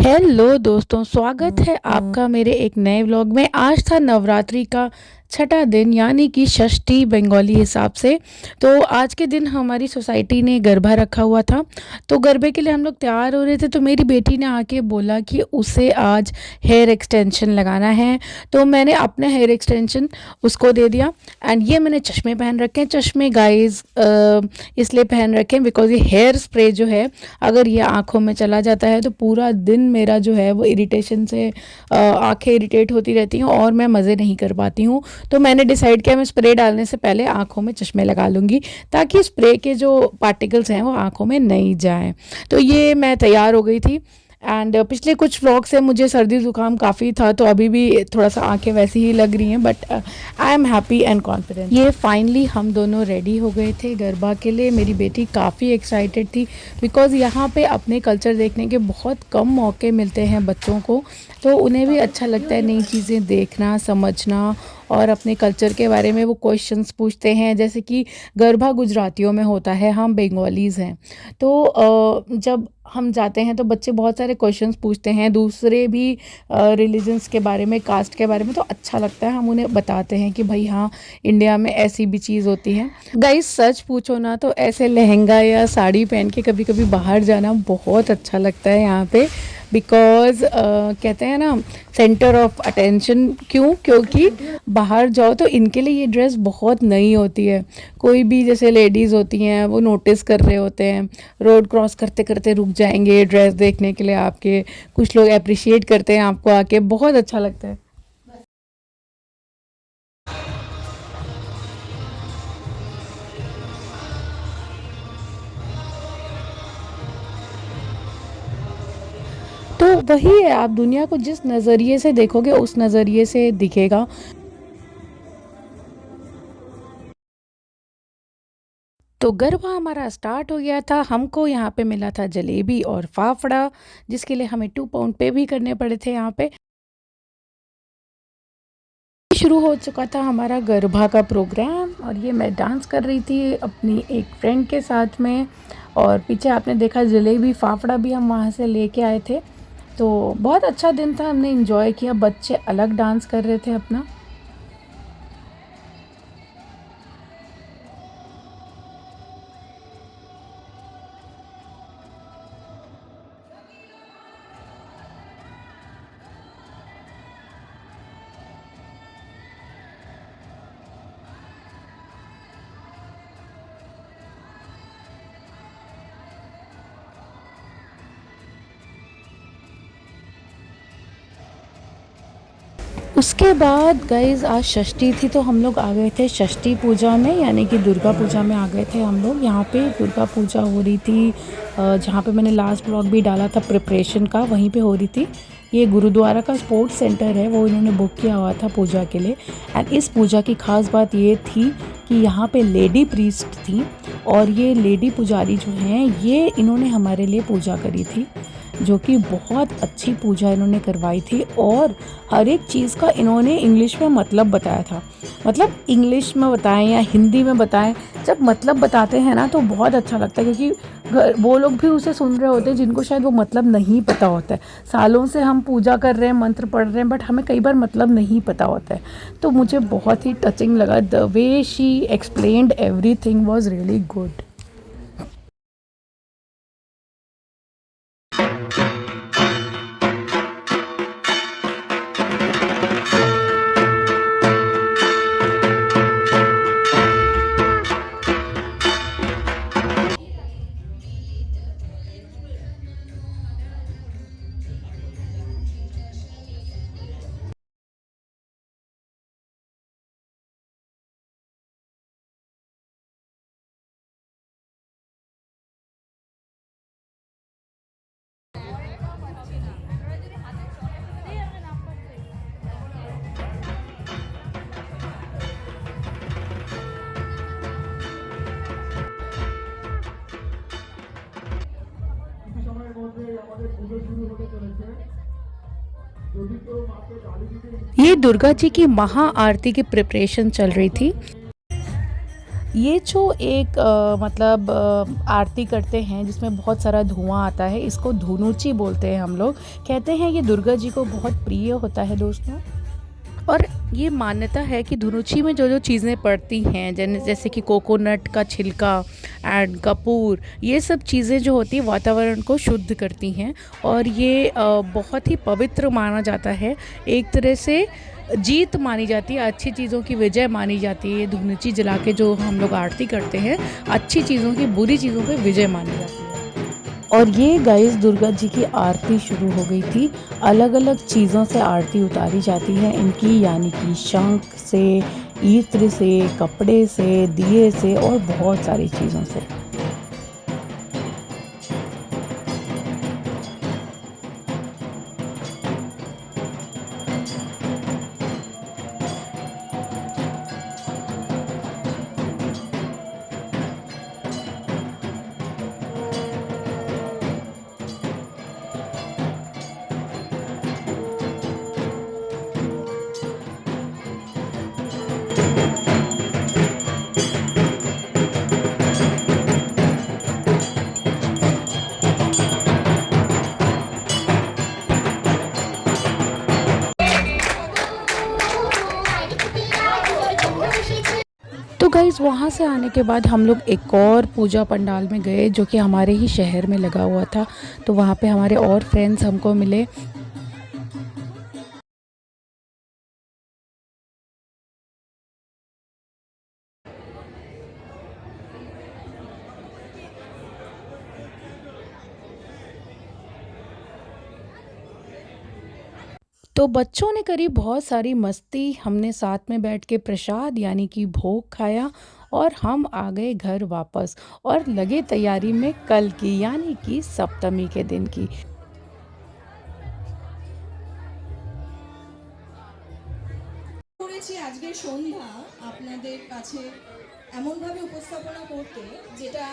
Hello दोस्तों, स्वागत है आपका मेरे एक नए व्लॉग में। आज था नवरात्रि का छठा दिन यानी कि षष्ठी बंगाली हिसाब से। तो आज के दिन हमारी सोसाइटी ने गरबा रखा हुआ था, तो गरबे के लिए हम लोग तैयार हो रहे थे। तो मेरी बेटी ने आके बोला कि उसे आज हेयर एक्सटेंशन लगाना है, तो मैंने अपने हेयर एक्सटेंशन उसको दे दिया। एंड ये मैंने चश्मे पहन रखे हैं। चश्मे गाइस इसलिए पहन रखे हैं बिकॉज ये हेयर स्प्रे जो है, अगर ये आँखों में चला जाता है तो पूरा दिन मेरा जो है वो इरिटेशन से आँखें इरिटेट होती रहती हैं और मैं मज़े नहीं कर पाती हूँ। तो मैंने डिसाइड किया मैं स्प्रे डालने से पहले आँखों में चश्मे लगा लूँगी, ताकि स्प्रे के जो पार्टिकल्स हैं वो आँखों में नहीं जाएं। तो ये मैं तैयार हो गई थी। एंड पिछले कुछ व्लॉग से मुझे सर्दी ज़ुकाम काफ़ी था, तो अभी भी थोड़ा सा आंखें वैसी ही लग रही हैं, but I am happy and confident. ये फाइनली हम दोनों रेडी हो गए थे गरबा के लिए। मेरी बेटी काफ़ी एक्साइटेड थी बिकॉज़ यहाँ पे अपने कल्चर देखने के बहुत कम मौके मिलते हैं बच्चों को, तो उन्हें भी अच्छा लगता है नई चीज़ें देखना, समझना और अपने कल्चर के बारे में वो क्वेश्चंस पूछते हैं। जैसे कि गरबा गुजरातियों में होता है, हम बंगालीज़ हैं, तो जब हम जाते हैं तो बच्चे बहुत सारे क्वेश्चंस पूछते हैं दूसरे भी रिलीजन्स के बारे में, कास्ट के बारे में। तो अच्छा लगता है, हम उन्हें बताते हैं कि भाई हाँ, इंडिया में ऐसी भी चीज़ होती है। गाइस सच पूछो ना तो ऐसे लहंगा या साड़ी पहन के कभी कभी बाहर जाना बहुत अच्छा लगता है यहाँ पे, बिकॉज़ कहते हैं ना सेंटर ऑफ अटेंशन। क्योंकि बाहर जाओ तो इनके लिए ये ड्रेस बहुत नई होती है। कोई भी जैसे लेडीज़ होती हैं वो नोटिस कर रहे होते हैं, रोड क्रॉस करते करते रुक जाएंगे ड्रेस देखने के लिए आपके। कुछ लोग अप्रिशिएट करते हैं आपको आके, बहुत अच्छा लगता है। तो वही है, आप दुनिया को जिस नज़रिए से देखोगे उस नज़रिए से दिखेगा। तो गरबा हमारा स्टार्ट हो गया था। हमको यहाँ पे मिला था जलेबी और फाफड़ा, जिसके लिए हमें 2 पाउंड पे भी करने पड़े थे यहाँ पे। शुरू हो चुका था हमारा गरबा का प्रोग्राम और ये मैं डांस कर रही थी अपनी एक फ्रेंड के साथ में। और पीछे आपने देखा जलेबी फाफड़ा भी हम वहाँ से लेके आए थे। तो बहुत अच्छा दिन था, हमने इंजॉय किया। बच्चे अलग डांस कर रहे थे अपना। उसके बाद गाइज़ आज षष्ठी थी, तो हम लोग आ गए थे षष्ठी पूजा में, यानी कि दुर्गा पूजा में आ गए थे हम लोग। यहाँ पे दुर्गा पूजा हो रही थी, जहाँ पे मैंने लास्ट ब्लॉग भी डाला था प्रिपरेशन का, वहीं पे हो रही थी। ये गुरुद्वारा का स्पोर्ट्स सेंटर है, वो इन्होंने बुक किया हुआ था पूजा के लिए। एंड इस पूजा की ख़ास बात ये थी कि यहाँ पे लेडी प्रीस्ट थी, और ये लेडी पुजारी जो हैं ये इन्होंने हमारे लिए पूजा करी थी, जो कि बहुत अच्छी पूजा इन्होंने करवाई थी। और हर एक चीज़ का इन्होंने इंग्लिश में मतलब बताया था। मतलब इंग्लिश में बताएं या हिंदी में बताएं, जब मतलब बताते हैं ना तो बहुत अच्छा लगता है, क्योंकि वो लोग भी उसे सुन रहे होते हैं जिनको शायद वो मतलब नहीं पता होता है। सालों से हम पूजा कर रहे हैं, मंत्र पढ़ रहे हैं, बट हमें कई बार मतलब नहीं पता होता है। तो मुझे बहुत ही टचिंग लगा, the way she explained everything was really good. ये दुर्गा जी की महा आरती की प्रिपरेशन चल रही थी। ये जो एक मतलब आरती करते हैं जिसमें बहुत सारा धुआं आता है, इसको धुनुची बोलते हैं हम लोग। कहते हैं ये दुर्गा जी को बहुत प्रिय होता है दोस्तों। और ये मान्यता है कि धुनुची में जो जो चीज़ें पड़ती हैं, जैसे कि कोकोनट का छिलका एंड कपूर, ये सब चीज़ें जो होती हैं वातावरण को शुद्ध करती हैं। और ये बहुत ही पवित्र माना जाता है, एक तरह से जीत मानी जाती है, अच्छी चीज़ों की विजय मानी जाती है। धुनुची जला के जो हम लोग आरती करते हैं, अच्छी चीज़ों की बुरी चीज़ों पे विजय मानी जाती है। और ये गाइस दुर्गा जी की आरती शुरू हो गई थी। अलग अलग चीज़ों से आरती उतारी जाती है इनकी, यानी कि शंख से, इत्र से, कपड़े से, दिए से और बहुत सारी चीज़ों से। तो गाइज़ वहाँ से आने के बाद हम लोग एक और पूजा पंडाल में गए जो कि हमारे ही शहर में लगा हुआ था। तो वहाँ पे हमारे और फ्रेंड्स हमको मिले। तो बच्चों ने करी बहुत सारी मस्ती, हमने साथ में बैठ के प्रसाद यानी कि भोग खाया और हम आ गए घर वापस और लगे तैयारी में कल की यानी कि सप्तमी के दिन की। করেছি আজকের সন্ধ্যা আপনাদের কাছে এমনভাবে উপস্থাপনা করতে, যেটা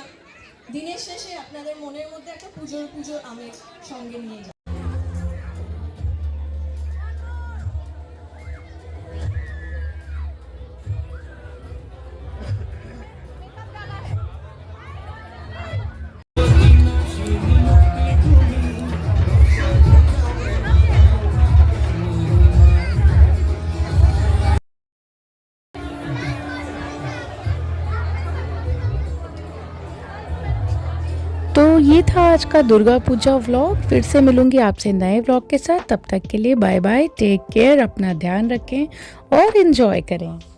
দিনের শেষে আপনাদের মনের মধ্যে একটা পুজোর পুজোর আমেজ সঙ্গে নিয়ে যায়। तो ये था आज का दुर्गा पूजा व्लॉग। फिर से मिलूंगी आपसे नए व्लॉग के साथ। तब तक के लिए बाय बाय, टेक केयर, अपना ध्यान रखें और इन्जॉय करें।